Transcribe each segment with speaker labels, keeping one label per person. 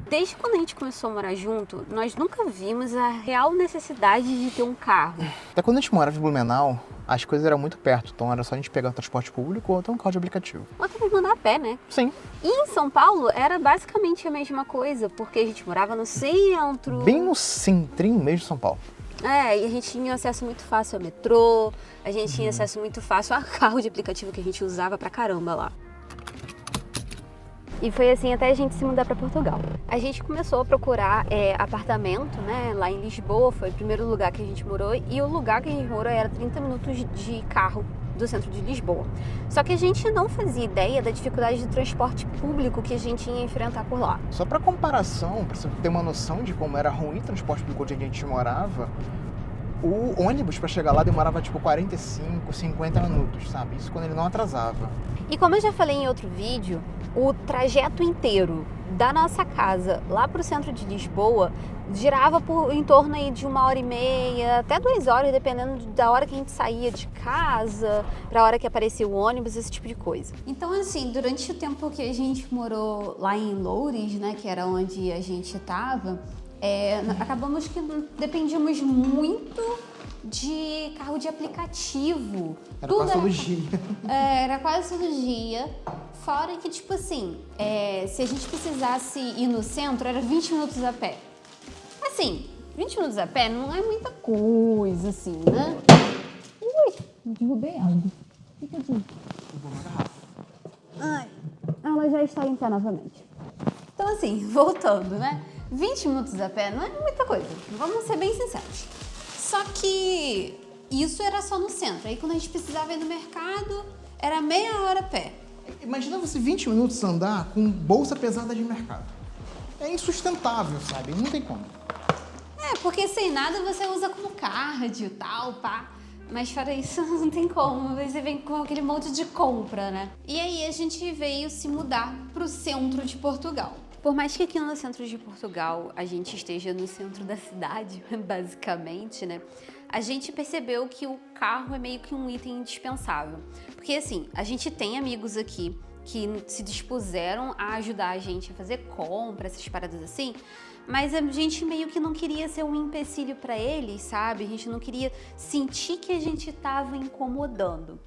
Speaker 1: Desde quando a gente começou a morar junto, nós nunca vimos a real necessidade de ter um carro.
Speaker 2: Até quando a gente morava em Blumenau, as coisas eram muito perto, então era só a gente pegar o transporte público ou até um carro de aplicativo.
Speaker 1: Ou até mesmo andar a pé, né?
Speaker 2: Sim.
Speaker 1: E em São Paulo era basicamente a mesma coisa, porque a gente morava no centro.
Speaker 2: Bem no centrinho mesmo de São Paulo.
Speaker 1: É, e a gente tinha acesso muito fácil ao metrô, a gente tinha acesso muito fácil a carro de aplicativo que a gente usava pra caramba lá. E foi assim até a gente se mudar para Portugal. A gente começou a procurar apartamento, né, lá em Lisboa, foi o primeiro lugar que a gente morou, e o lugar que a gente morou era 30 minutos de carro do centro de Lisboa. Só que a gente não fazia ideia da dificuldade de transporte público que a gente ia enfrentar por lá.
Speaker 2: Só para comparação, para você ter uma noção de como era ruim o transporte público onde a gente morava, o ônibus para chegar lá demorava tipo 45, 50 minutos, sabe? Isso quando ele não atrasava.
Speaker 1: E como eu já falei em outro vídeo, o trajeto inteiro da nossa casa lá para o centro de Lisboa girava em torno aí de 1h30, até 2 horas, dependendo da hora que a gente saía de casa, para a hora que aparecia o ônibus, esse tipo de coisa. Então, assim, durante o tempo que a gente morou lá em Loures, né, que era onde a gente estava, acabamos que dependíamos muito de carro de aplicativo.
Speaker 2: Era quase todo dia.
Speaker 1: Era quase todo dia. Fora que, tipo assim, se a gente precisasse ir no centro, era 20 minutos a pé. Assim, 20 minutos a pé não é muita coisa, assim, né? Ui, derrubei algo. Fica aqui.
Speaker 2: Derrubou uma garrafa.
Speaker 1: Ai, ela já está em pé novamente. Então, assim, voltando, né? 20 minutos a pé não é muita coisa, vamos ser bem sinceros. Só que isso era só no centro. Aí quando a gente precisava ir no mercado, era meia hora a pé.
Speaker 2: Imagina você 20 minutos andar com bolsa pesada de mercado. É insustentável, sabe? Não tem como.
Speaker 1: Porque sem nada você usa como cardio e tal, pá. Mas fora isso, não tem como. Você vem com aquele monte de compra, né? E aí a gente veio se mudar pro centro de Portugal. Por mais que aqui no centro de Portugal a gente esteja no centro da cidade, basicamente, né? A gente percebeu que o carro é meio que um item indispensável. Porque assim, a gente tem amigos aqui que se dispuseram a ajudar a gente a fazer compra, essas paradas assim, mas a gente meio que não queria ser um empecilho para eles, sabe? A gente não queria sentir que a gente estava incomodando.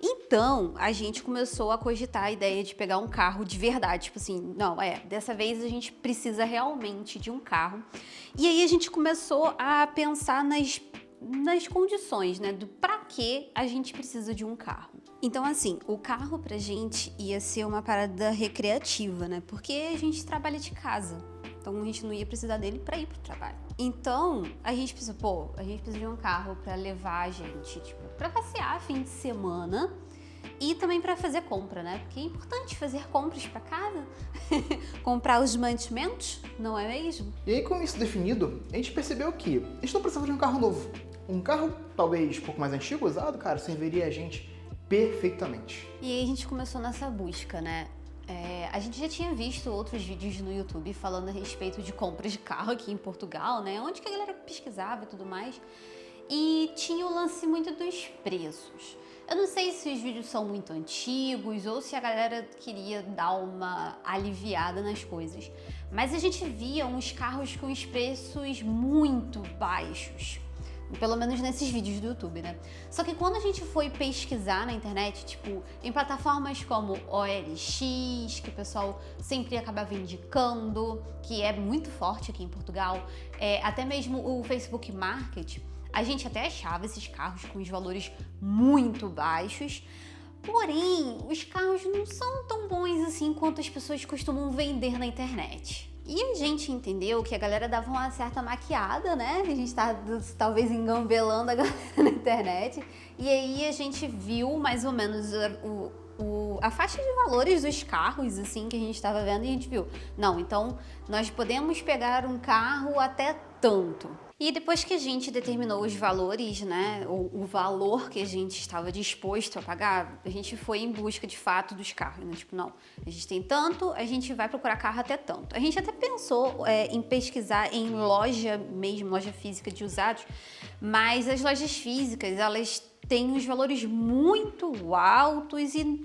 Speaker 1: Então, a gente começou a cogitar a ideia de pegar um carro de verdade, tipo assim, não, dessa vez a gente precisa realmente de um carro. E aí a gente começou a pensar nas condições, né, do pra que a gente precisa de um carro. Então, assim, o carro pra gente ia ser uma parada recreativa, né, porque a gente trabalha de casa. Então a gente não ia precisar dele para ir pro trabalho. Então a gente precisa de um carro para levar a gente, tipo, para passear fim de semana e também para fazer compra, né? Porque é importante fazer compras para casa, comprar os mantimentos, não é mesmo?
Speaker 2: E aí, com isso definido, a gente percebeu que a gente não precisava de um carro novo. Um carro, talvez um pouco mais antigo, usado, cara, serviria a gente perfeitamente.
Speaker 1: E aí a gente começou nessa busca, né? A gente já tinha visto outros vídeos no YouTube falando a respeito de compras de carro aqui em Portugal, né? Onde que a galera pesquisava e tudo mais. E tinha o lance muito dos preços. Eu não sei se os vídeos são muito antigos ou se a galera queria dar uma aliviada nas coisas. Mas a gente via uns carros com os preços muito baixos. Pelo menos nesses vídeos do YouTube, né? Só que quando a gente foi pesquisar na internet, tipo, em plataformas como OLX, que o pessoal sempre acabava indicando, que é muito forte aqui em Portugal, até mesmo o Facebook Market, a gente até achava esses carros com os valores muito baixos. Porém, os carros não são tão bons assim quanto as pessoas costumam vender na internet. E a gente entendeu que a galera dava uma certa maquiada, né? A gente tá talvez engambelando a galera na internet. E aí a gente viu mais ou menos a faixa de valores dos carros, assim, que a gente tava vendo, e a gente viu, não, então nós podemos pegar um carro até tanto. E depois que a gente determinou os valores, né, o valor que a gente estava disposto a pagar, a gente foi em busca de fato dos carros, né? Tipo, não, a gente tem tanto, a gente vai procurar carro até tanto. A gente até pensou em pesquisar em loja mesmo, loja física de usados, mas as lojas físicas, elas têm uns valores muito altos e,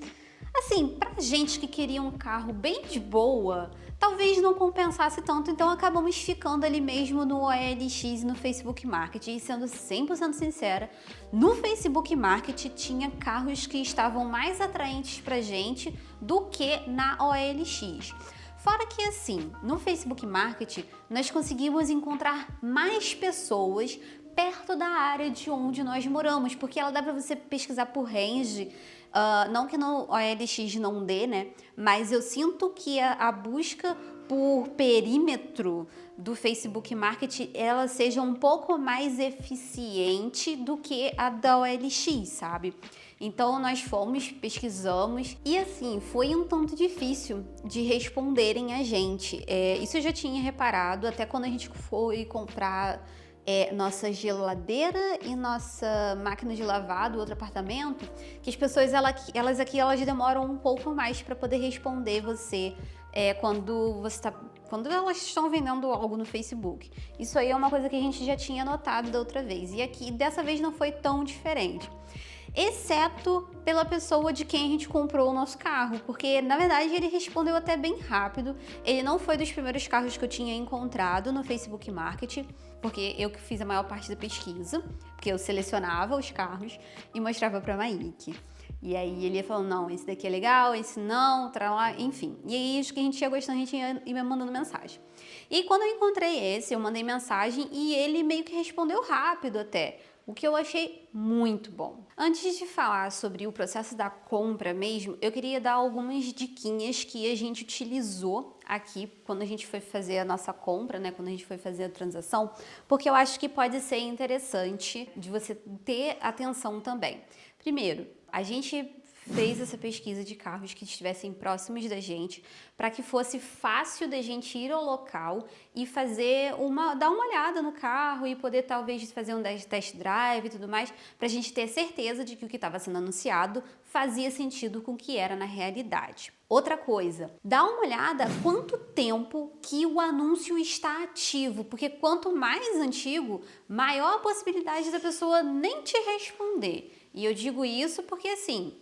Speaker 1: assim, pra gente que queria um carro bem de boa, talvez não compensasse tanto, então acabamos ficando ali mesmo no OLX e no Facebook Market. E sendo 100% sincera, no Facebook Market tinha carros que estavam mais atraentes pra gente do que na OLX. Fora que assim, no Facebook Market nós conseguimos encontrar mais pessoas perto da área de onde nós moramos, porque ela dá para você pesquisar por range, não que no OLX não dê, né? Mas eu sinto que a busca por perímetro do Facebook Market, ela seja um pouco mais eficiente do que a da OLX, sabe? Então nós fomos, pesquisamos e assim, foi um tanto difícil de responderem a gente. Isso eu já tinha reparado até quando a gente foi comprar nossa geladeira e nossa máquina de lavar do outro apartamento, que as pessoas elas demoram um pouco mais para poder responder você quando elas estão vendendo algo no Facebook. Isso aí é uma coisa que a gente já tinha notado da outra vez, e aqui dessa vez não foi tão diferente. Exceto pela pessoa de quem a gente comprou o nosso carro, porque na verdade ele respondeu até bem rápido. Ele não foi dos primeiros carros que eu tinha encontrado no Facebook Market, porque eu que fiz a maior parte da pesquisa, porque eu selecionava os carros e mostrava pra Maíque. E aí ele ia falando, não, esse daqui é legal, esse não, lá, enfim. E aí isso que a gente ia gostando, a gente ia me mandando mensagem. E quando eu encontrei esse, eu mandei mensagem e ele meio que respondeu rápido até, o que eu achei muito bom. Antes de falar sobre o processo da compra mesmo, eu queria dar algumas diquinhas que a gente utilizou aqui quando a gente foi fazer a nossa compra, né, quando a gente foi fazer a transação, porque eu acho que pode ser interessante de você ter atenção também. Primeiro, a gente fez essa pesquisa de carros que estivessem próximos da gente, para que fosse fácil da gente ir ao local e dar uma olhada no carro e poder talvez fazer um test drive e tudo mais, para a gente ter certeza de que o que estava sendo anunciado fazia sentido com o que era na realidade. Outra coisa, dá uma olhada quanto tempo que o anúncio está ativo, porque quanto mais antigo, maior a possibilidade da pessoa nem te responder. E eu digo isso porque assim,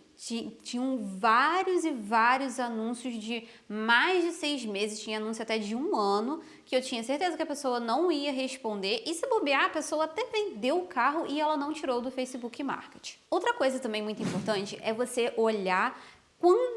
Speaker 1: tinham vários e vários anúncios de mais de 6 meses, tinha anúncio até de 1 ano, que eu tinha certeza que a pessoa não ia responder, e se bobear, a pessoa até vendeu o carro e ela não tirou do Facebook Market. Outra coisa também muito importante é você olhar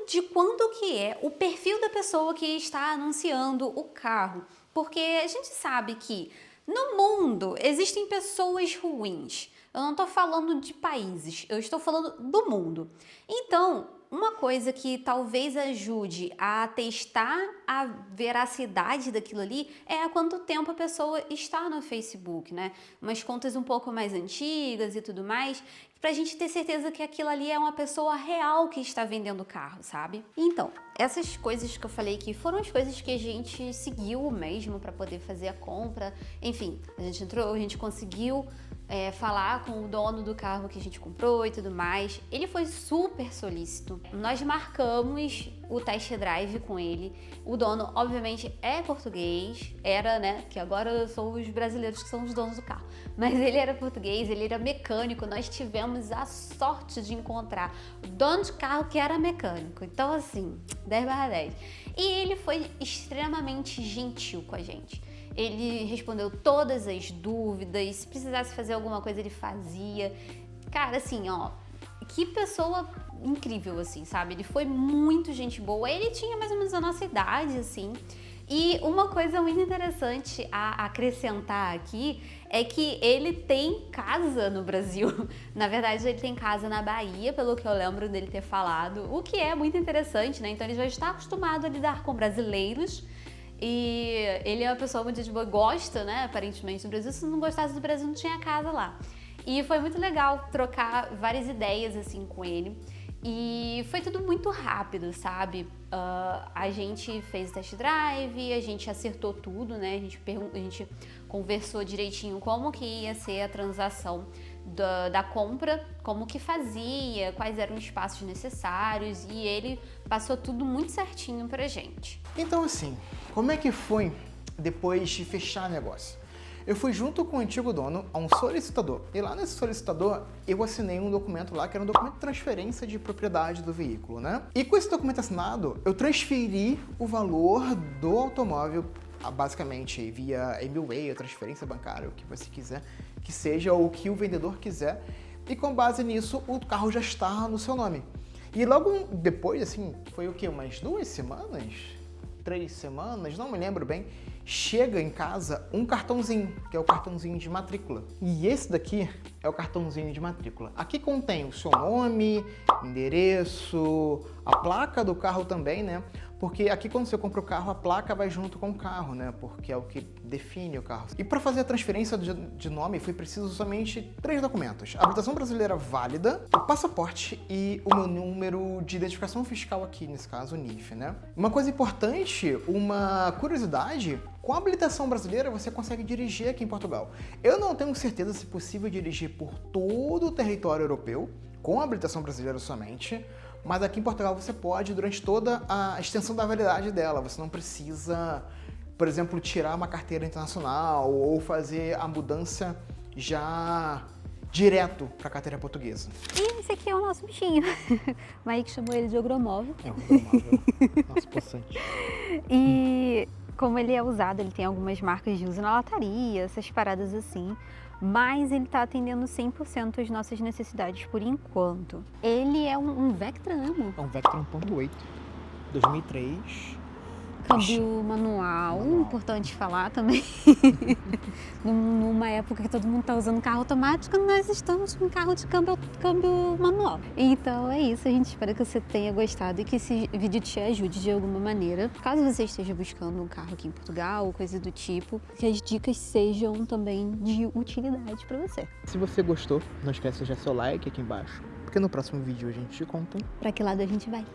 Speaker 1: de quando que é o perfil da pessoa que está anunciando o carro, porque a gente sabe que no mundo existem pessoas ruins. Eu não estou falando de países, eu estou falando do mundo. Então, uma coisa que talvez ajude a testar a veracidade daquilo ali é há quanto tempo a pessoa está no Facebook, né? Umas contas um pouco mais antigas e tudo mais, pra gente ter certeza que aquilo ali é uma pessoa real que está vendendo o carro, sabe? Então, essas coisas que eu falei aqui foram as coisas que a gente seguiu mesmo para poder fazer a compra. Enfim, a gente entrou, a gente conseguiu falar com o dono do carro que a gente comprou e tudo mais. Ele foi super solícito. Nós marcamos o test drive com ele. O dono, obviamente, é português. Era, né? Que agora são os brasileiros que são os donos do carro. Mas ele era português, ele era mecânico. Nós tivemos a sorte de encontrar o dono de carro que era mecânico. Então, assim, 10/10. E ele foi extremamente gentil com a gente. Ele respondeu todas as dúvidas, se precisasse fazer alguma coisa ele fazia. Cara, assim, ó, que pessoa incrível, assim, sabe? Ele foi muito gente boa, ele tinha mais ou menos a nossa idade, assim. E uma coisa muito interessante a acrescentar aqui é que ele tem casa no Brasil. Na verdade, ele tem casa na Bahia, pelo que eu lembro dele ter falado, o que é muito interessante, né? Então ele já está acostumado a lidar com brasileiros. E ele é uma pessoa muito de boa, gosta, né, aparentemente, do Brasil. Se não gostasse do Brasil, não tinha casa lá. E foi muito legal trocar várias ideias, assim, com ele. E foi tudo muito rápido, sabe? A gente fez o test drive, a gente acertou tudo, né? A gente conversou direitinho como que ia ser a transação da compra, como que fazia, quais eram os passos necessários, e ele passou tudo muito certinho pra gente.
Speaker 2: Então assim, como é que foi depois de fechar o negócio? eu fui junto com o antigo dono a um solicitador. E lá nesse solicitador, eu assinei um documento lá, que era um documento de transferência de propriedade do veículo, né? E com esse documento assinado, eu transferi o valor do automóvel, basicamente via MWay, a transferência bancária, o que você quiser, que seja o que o vendedor quiser. E com base nisso, o carro já está no seu nome. E logo depois, assim, foi o quê? Umas 2 semanas? 3 semanas? Não me lembro bem. Chega em casa um cartãozinho, que é o cartãozinho de matrícula. E esse daqui é o cartãozinho de matrícula. Aqui contém o seu nome, endereço, a placa do carro também, né? Porque aqui quando você compra o carro, a placa vai junto com o carro, né? Porque é o que define o carro. E para fazer a transferência de nome, foi preciso somente 3 documentos. A habilitação brasileira válida, o passaporte e o meu número de identificação fiscal aqui, nesse caso o NIF, né? Uma coisa importante, uma curiosidade, com a habilitação brasileira você consegue dirigir aqui em Portugal. Eu não tenho certeza se é possível dirigir por todo o território europeu, com a habilitação brasileira somente, mas aqui em Portugal você pode durante toda a extensão da validade dela. Você não precisa, por exemplo, tirar uma carteira internacional ou fazer a mudança já direto para a carteira portuguesa.
Speaker 1: E esse aqui é o nosso bichinho. O Mike chamou ele de ogromóvel.
Speaker 2: É um ogromóvel. Nossa, possante.
Speaker 1: E como ele é usado, ele tem algumas marcas de uso na lataria, essas paradas assim. Mas ele está atendendo 100% as nossas necessidades por enquanto. Ele é um Vectra Amo.
Speaker 2: É um Vectra 1.8, 2003.
Speaker 1: Câmbio manual, importante falar também. Numa época que todo mundo está usando carro automático, nós estamos com carro de câmbio manual. Então é isso, a gente espera que você tenha gostado e que esse vídeo te ajude de alguma maneira. Caso você esteja buscando um carro aqui em Portugal ou coisa do tipo, que as dicas sejam também de utilidade para você.
Speaker 2: Se você gostou, não esquece de deixar seu like aqui embaixo, porque no próximo vídeo a gente te conta
Speaker 1: Para que lado a gente vai?